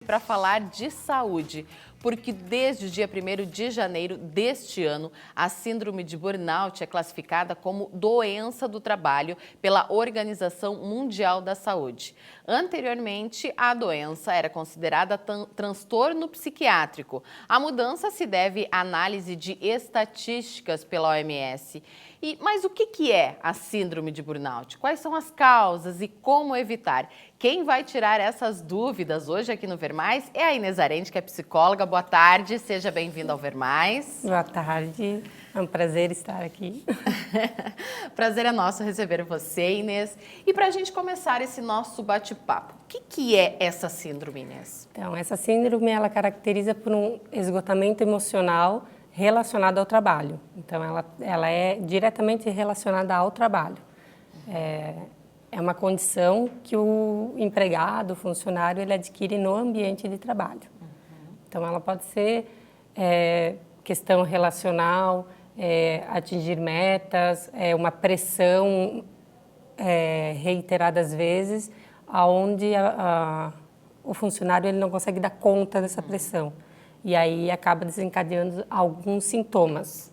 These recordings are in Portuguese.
para falar de saúde, porque desde o dia 1º de janeiro deste ano, a síndrome de burnout é classificada como doença do trabalho pela Organização Mundial da Saúde. Anteriormente, a doença era considerada transtorno psiquiátrico. A mudança se deve à análise de estatísticas pela OMS. Mas o que é a síndrome de burnout? Quais são as causas e como evitar? Quem vai tirar essas dúvidas hoje aqui no Ver Mais é a Inês Arente, que é psicóloga. Boa tarde, seja bem-vinda ao Ver Mais. Boa tarde, é um prazer estar aqui. Prazer é nosso receber você, Inês. E para a gente começar esse nosso bate-papo, o que é essa síndrome, Inês? Então, essa síndrome, ela caracteriza por um esgotamento emocional relacionado ao trabalho. Então, ela é diretamente relacionada ao trabalho. É uma condição que o empregado, o funcionário, ele adquire no ambiente de trabalho. Então, ela pode ser questão relacional, atingir metas, uma pressão reiteradas vezes, aonde o funcionário ele não consegue dar conta dessa pressão. E aí acaba desencadeando alguns sintomas.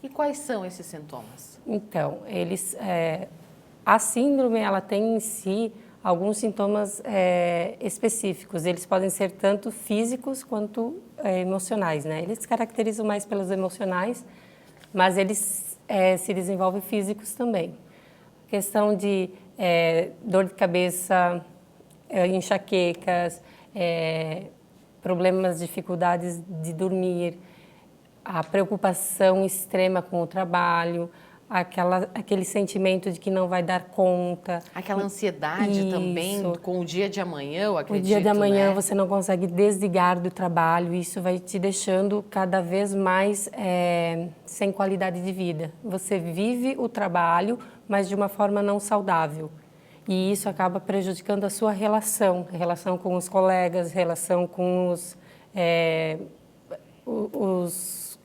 E quais são esses sintomas? Então, a síndrome ela tem em si alguns sintomas específicos. Eles podem ser tanto físicos quanto emocionais, né? Eles se caracterizam mais pelos emocionais, mas eles se desenvolvem físicos também. Questão de dor de cabeça, enxaquecas, problemas, dificuldades de dormir, a preocupação extrema com o trabalho, aquele sentimento de que não vai dar conta. Aquela ansiedade Isso. Também com o dia de amanhã, eu acredito, o dia de amanhã, né? Você não consegue desligar do trabalho, isso vai te deixando cada vez mais sem qualidade de vida. Você vive o trabalho, mas de uma forma não saudável. E isso acaba prejudicando a sua relação com os colegas, relação com os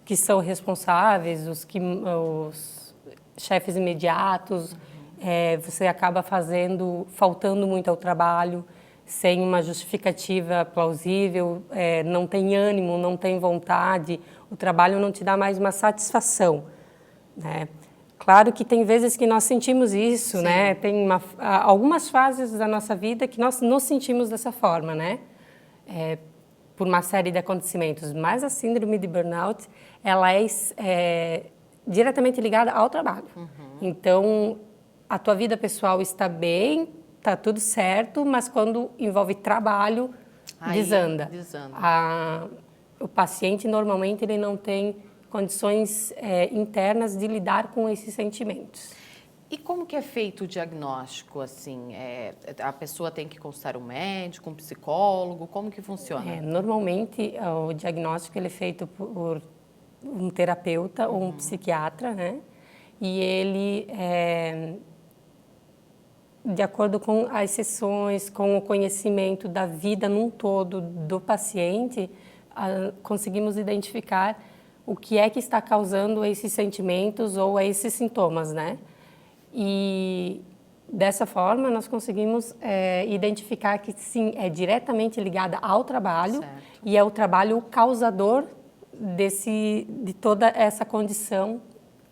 que são responsáveis, os chefes imediatos. Você acaba faltando muito ao trabalho, sem uma justificativa plausível, não tem ânimo, não tem vontade, o trabalho não te dá mais uma satisfação, né? Claro que tem vezes que nós sentimos isso, sim, né? Tem algumas fases da nossa vida que nós nos sentimos dessa forma, né? Por uma série de acontecimentos. Mas a síndrome de burnout, ela é diretamente ligada ao trabalho. Então, a tua vida pessoal está bem, está tudo certo, mas quando envolve trabalho, desanda. O paciente, normalmente, ele não tem condições internas de lidar com esses sentimentos. E como que é feito o diagnóstico, assim? A pessoa tem que consultar um médico, um psicólogo? Como que funciona? Normalmente, o diagnóstico ele é feito por um terapeuta ou um psiquiatra, né? E ele, de acordo com as sessões, com o conhecimento da vida num todo do paciente, conseguimos identificar o que é que está causando esses sentimentos ou esses sintomas, né? E dessa forma nós conseguimos identificar que sim, é diretamente ligada ao trabalho, certo, e é o trabalho o causador de toda essa condição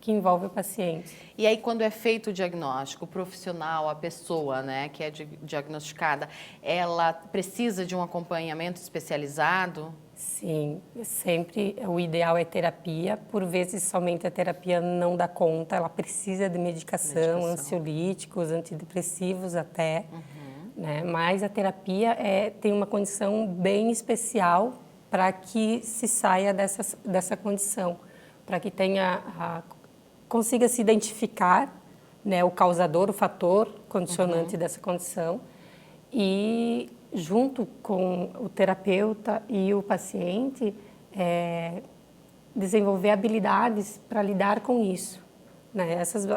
que envolve o paciente. E aí, quando é feito o diagnóstico, o profissional, a pessoa, né, que é diagnosticada, ela precisa de um acompanhamento especializado? Sim, sempre o ideal é terapia. Por vezes, somente a terapia não dá conta, ela precisa de medicação. Ansiolíticos, antidepressivos até, né? Mas a terapia tem uma condição bem especial para que se saia dessa condição, para que consiga se identificar, né, o causador, o fator condicionante dessa condição, e junto com o terapeuta e o paciente, desenvolver habilidades para lidar com isso, né?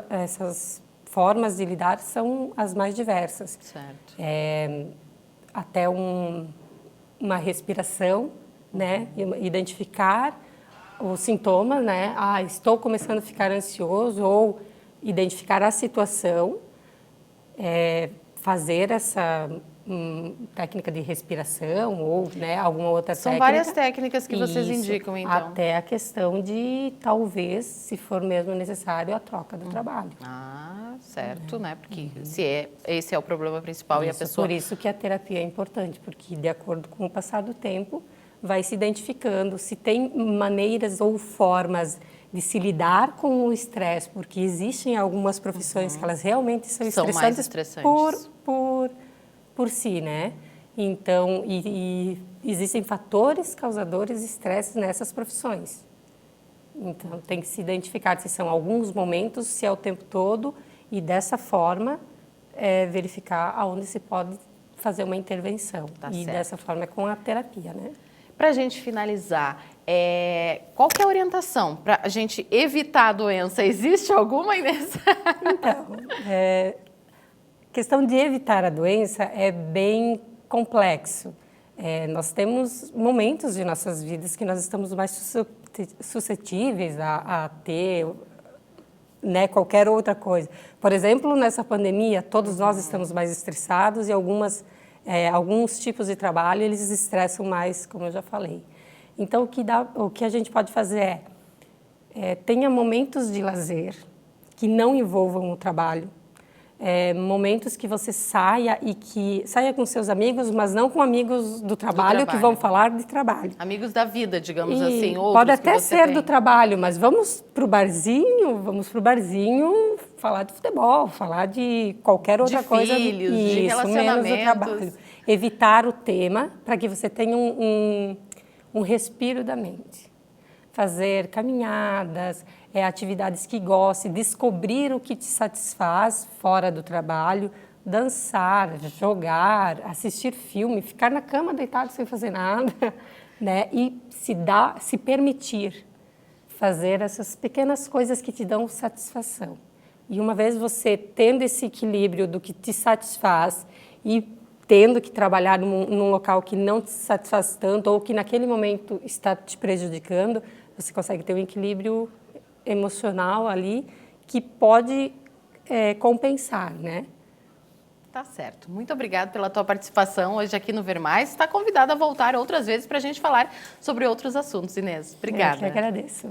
Essas formas de lidar são as mais diversas. Certo. Até uma respiração, né? Identificar os sintomas, né? Estou começando a ficar ansioso, ou identificar a situação, fazer técnica de respiração ou, né, alguma outra São técnica. várias técnicas que vocês Isso, indicam, então. Até a questão de, talvez, se for mesmo necessário, a troca do trabalho. Ah, certo, né? Porque esse é o problema principal e a pessoa... Por isso que a terapia é importante, porque de acordo com o passar do tempo, vai se identificando se tem maneiras ou formas de se lidar com o estresse, porque existem algumas profissões que elas realmente são mais estressantes estressantes. por si, né? Então, e existem fatores causadores de estresse nessas profissões. Então, tem que se identificar se são alguns momentos, se é o tempo todo, e dessa forma, verificar aonde se pode fazer uma intervenção. E dessa forma é com a terapia, né? Para a gente finalizar, qual que é a orientação para a gente evitar a doença? Existe alguma, Inês? Então, questão de evitar a doença é bem complexo. Nós temos momentos de nossas vidas que nós estamos mais suscetíveis a ter, né, qualquer outra coisa. Por exemplo, nessa pandemia, todos nós estamos mais estressados e alguns tipos de trabalho, eles estressam mais, como eu já falei. Então, o que a gente pode fazer tenha momentos de lazer que não envolvam o trabalho, momentos que você saia com seus amigos, mas não com amigos do trabalho que vão falar de trabalho. Amigos da vida, digamos assim, outros pode até ser tem. do trabalho, mas vamos pro barzinho falar de futebol, falar de qualquer outra coisa. Filhos, de relacionamentos. Menos do trabalho. Evitar o tema para que você tenha um respiro da mente. Fazer caminhadas, atividades que goste, descobrir o que te satisfaz fora do trabalho, dançar, jogar, assistir filme, ficar na cama deitado sem fazer nada, né? E se permitir fazer essas pequenas coisas que te dão satisfação. E uma vez você tendo esse equilíbrio do que te satisfaz e tendo que trabalhar num local que não te satisfaz tanto ou que naquele momento está te prejudicando, você consegue ter um equilíbrio emocional ali que pode compensar, né? Tá certo. Muito obrigada pela tua participação hoje aqui no Ver Mais. Está convidada a voltar outras vezes para a gente falar sobre outros assuntos, Inês. Obrigada. Eu que agradeço.